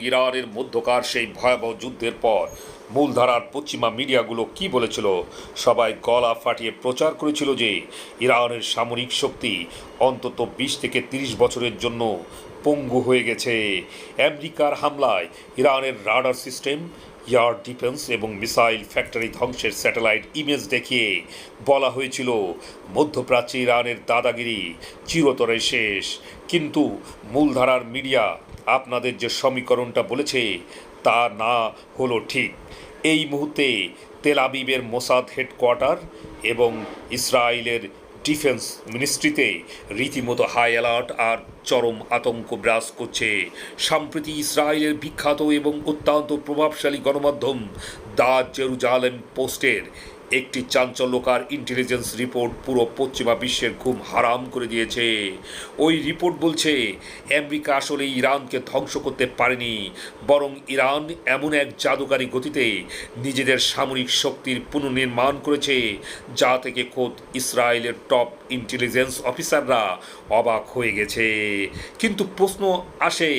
ইরানের মধ্যকার সেই ভয়াবহ যুদ্ধের পর মূলধারার পশ্চিমা মিডিয়াগুলো কি বলেছিল? সবাই গলা ফাটিয়ে প্রচার করেছিল যে ইরানের সামরিক শক্তি অন্তত 20 থেকে 30 বছরের জন্য পঙ্গু হয়ে গেছে। আমেরিকার হামলায় ইরানের রাডার সিস্টেম, এয়ার ডিফেন্স এবং মিসাইল ফ্যাক্টরি ধ্বংসের স্যাটেলাইট ইমেজ দেখিয়ে বলা হয়েছিল মধ্যপ্রাচ্যে ইরানের দাদাগিরি চিরতরে শেষ। কিন্তু মূলধারার মিডিয়া আপনাদের যে সমীকরণটা বলেছে তা না হলো ঠিক। এই মুহূর্তে তেল আবিবের মোসাদ হেডকোয়ার্টার এবং ইসরায়েলের ডিফেন্স মিনিস্ট্রিতে রীতিমতো হাই অ্যালার্ট আর চরম আতঙ্ক বিরাজ করছে। সম্প্রতি ইসরায়েলের বিখ্যাত এবং অত্যন্ত প্রভাবশালী গণমাধ্যম দ্য জেরুজালেম পোস্টের একটি চাঞ্চল্যকর ইন্টেলিজেন্স রিপোর্ট পুরো পশ্চিমা বিশ্বের ঘুম হারাম করে দিয়েছে। ওই রিপোর্ট বলছে আমেরিকা আসলে ইরানকে ধ্বংস করতে পারেনি, বরং ইরান এমন এক জাদুকারী গতিতে নিজেদের সামরিক শক্তির পুনর্নির্মাণ করেছে যা থেকে খোদ ইসরায়েলের টপ ইন্টেলিজেন্স অফিসাররা অবাক হয়ে গেছে। কিন্তু প্রশ্ন আসে,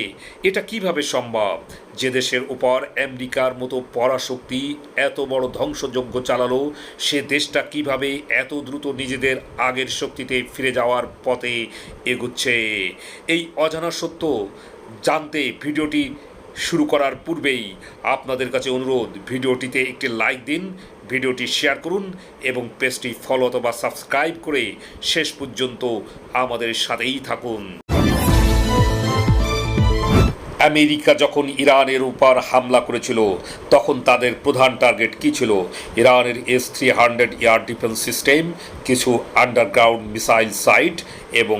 এটা কিভাবে সম্ভব? যে দেশের উপর আমেরিকার মতো পরাশক্তি এত বড় ধ্বংসযজ্ঞ চালালো, সে দেশটা কিভাবে এত দ্রুত নিজেদের আগের শক্তিতে ফিরে যাওয়ার পথে এগুচ্ছে? এই অজানা সত্য জানতে ভিডিওটি শুরু করার পূর্বেই আপনাদের কাছে অনুরোধ, ভিডিওটিতে একটি লাইক দিন, ভিডিওটি শেয়ার করুন এবং পেজটি ফলো অথবা সাবস্ক্রাইব করে শেষ পর্যন্ত আমাদের সাথেই থাকুন। আমেরিকা যখন ইরানের উপর হামলা করেছিল তখন তাদের প্রধান টার্গেট কী ছিল? ইরানের S-300 এয়ার ডিফেন্স সিস্টেম, কিছু আন্ডারগ্রাউন্ড মিসাইল সাইট এবং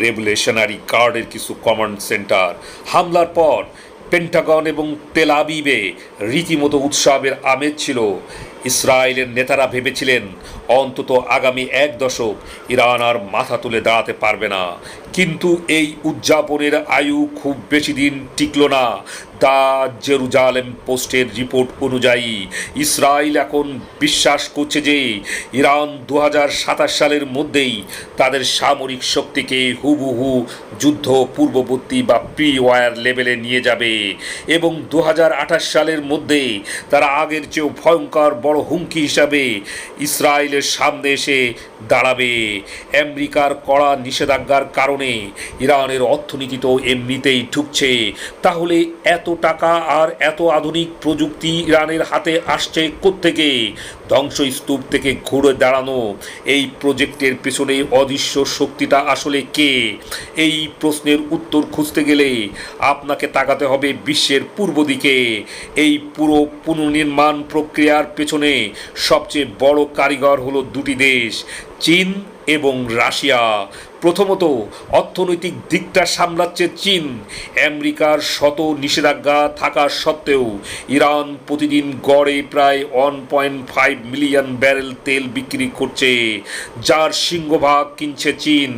রেভলিউশনারি গার্ডের কিছু কমান্ড সেন্টার। হামলার পর পেন্টাগন এবং তেল আবিবে রীতিমতো উৎসবের আমেজ ছিল। ইসরায়েলের নেতারা ভেবেছিলেন অন্তত আগামী 1 দশক ইরান আর মাথা তুলে দাঁড়াতে পারবে না। কিন্তু এই উদযাপনের আয়ু খুব বেশি দিন টিকল না। দ্য জেরুজালেম পোস্টের রিপোর্ট অনুযায়ী ইসরায়েল এখন বিশ্বাস করছে যে ইরান 2027 সালের মধ্যেই তাদের সামরিক শক্তিকে হুবহু যুদ্ধ পূর্ববর্তী বা প্রি ওয়ার লেভেলে নিয়ে যাবে এবং 2028 সালের মধ্যে তারা আগের চেয়েও ভয়ঙ্কর বড় হুমকি হিসাবে ইসরায়েলের সামনে এসে দাঁড়াবে। আমেরিকার কড়া নিষেধাজ্ঞার কারণে ইরানের অর্থনীতি তো এমনিতেই ঠুকছে, তাহলে এত টাকা আর এত আধুনিক প্রযুক্তি ইরানের হাতে আসছে কোত্থেকে? ধ্বংসস্তূপ থেকে ঘুরে দাঁড়ানো এই প্রজেক্টের পেছনে অদৃশ্য শক্তিটা আসলে কে? এই প্রশ্নের উত্তর খুঁজতে গেলে আপনাকে তাকাতে হবে বিশ্বের পূর্ব দিকে। এই পুরো পুনর্নির্মাণ প্রক্রিয়ার পেছনে সবচেয়ে বড় কারিগর হলো দুটি দেশ, চীন এবং রাশিয়া। প্রথমত, অর্থনৈতিক দিকটা সামলাচ্ছে চীন। আমেরিকার শত নিষেধাজ্ঞা থাকা সত্ত্বেও ইরান প্রতিদিন গড়ে প্রায় 1.5 মিলিয়ন ব্যারেল তেল বিক্রি করছে, যার সিংহভাগ কিনছে চীন।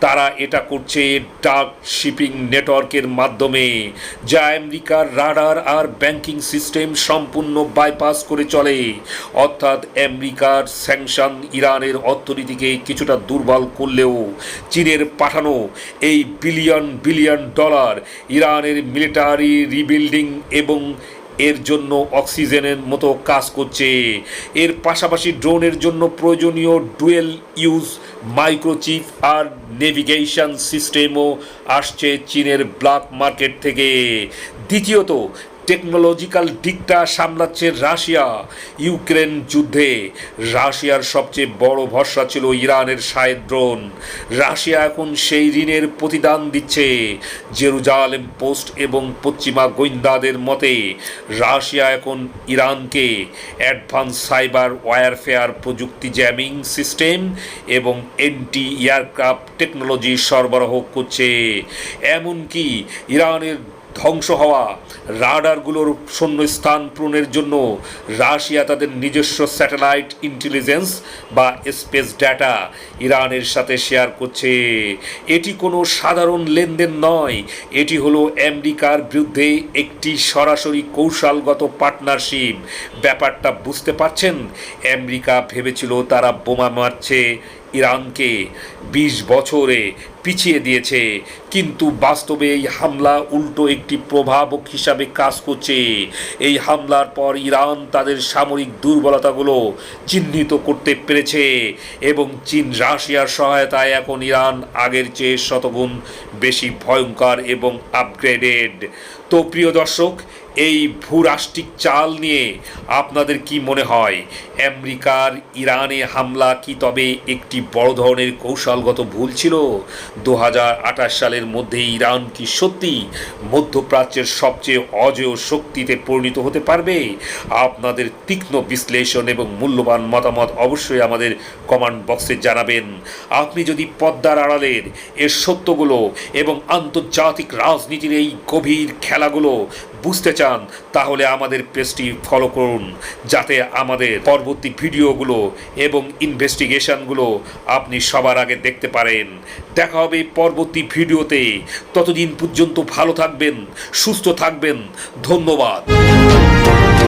তারা এটা করছে ডার্ক শিপিং নেটওয়ার্কের মাধ্যমে, যা আমেরিকার রাডার আর ব্যাংকিং সিস্টেম সম্পূর্ণ বাইপাস করে চলে। অর্থাৎ আমেরিকার স্যাংশন ইরানের অর্থনীতিকে কিছুটা দুর্বল করলেও চীনের পাঠানো এই বিলিয়ন বিলিয়ন ডলার ইরানের মিলিটারি রিবিল্ডিং এবং এর জন্য অক্সিজেনের মতো কাজ করছে। এর পাশাপাশি ড্রোনের জন্য প্রয়োজনীয় ডুয়েল ইউজ মাইক্রোচিপ আর নেভিগেশন সিস্টেমও আসছে চীনের ব্ল্যাক মার্কেট থেকে। দ্বিতীয়ত, টেকনোলজিক্যাল দিকটা সামলাচ্ছে রাশিয়া। ইউক্রেন যুদ্ধে রাশিয়ার সবচেয়ে বড় ভরসা ছিল ইরানের শাহেদ ড্রোন। রাশিয়া এখন সেই ঋণের প্রতিদান দিচ্ছে। জেরুজালেম পোস্ট এবং পশ্চিমা গোয়েন্দাদের মতে রাশিয়া এখন ইরানকে অ্যাডভান্স সাইবার ওয়ারফেয়ার প্রযুক্তি, জ্যামিং সিস্টেম এবং এন্টি এয়ারক্রাফট টেকনোলজি সরবরাহ করছে। এমনকি ইরানের ধ্বংস হওয়া রাডারগুলোর শূন্যস্থান পূরণের জন্য রাশিয়া তাদের নিজস্ব স্যাটেলাইট ইন্টেলিজেন্স বা স্পেস ডেটা ইরানের সাথে শেয়ার করছে। এটি কোনো সাধারণ লেনদেন নয়, এটি হলো আমেরিকার বিরুদ্ধে একটি সরাসরি কৌশলগত পার্টনারশিপ। ব্যাপারটা বুঝতে পারছেন? আমেরিকা ভেবেছিল তারা বোমা মারছে ইরানকে 20 বছরে পিছিয়ে দিয়েছে, কিন্তু বাস্তবে এই হামলা উল্টো একটি প্রভাবক হিসাবে কাজ করছে। এই হামলার পর ইরান তাদের সামরিক দুর্বলতাগুলো চিহ্নিত করতে পেরেছে এবং চীন রাশিয়ার সহায়তায় এখন ইরান আগের চেয়ে শতগুণ বেশি ভয়ঙ্কর এবং আপগ্রেডেড। তো প্রিয় দর্শক, এই ভূরাষ্ট্রিক চাল নিয়ে আপনাদের কি মনে হয়? আমেরিকার ইরানে হামলা কি তবে একটি বড় ধরনের কৌশলগত ভুল ছিল? 2028 সালের মধ্যে ইরান কি সত্যি মধ্যপ্রাচ্যের সবচেয়ে অজেয় শক্তিতে পরিণত হতে পারবে? আপনাদের তীক্ষ্ণ বিশ্লেষণ এবং মূল্যবান মতামত অবশ্যই আমাদের কমেন্ট বক্সে জানাবেন। আপনি যদি পর্দার আড়ালের এর সত্যগুলো এবং আন্তর্জাতিক রাজনীতির এই গভীর খেলাগুলো বুঝতে চান, তাহলে আমাদের পেজটি ফলো করুন, যাতে আমাদের পরবর্তী ভিডিওগুলো এবং ইনভেস্টিগেশনগুলো আপনি সবার আগে দেখতে পারেন। দেখা হবে পরবর্তী ভিডিওতে। ততদিন পর্যন্ত ভালো থাকবেন, সুস্থ থাকবেন। ধন্যবাদ।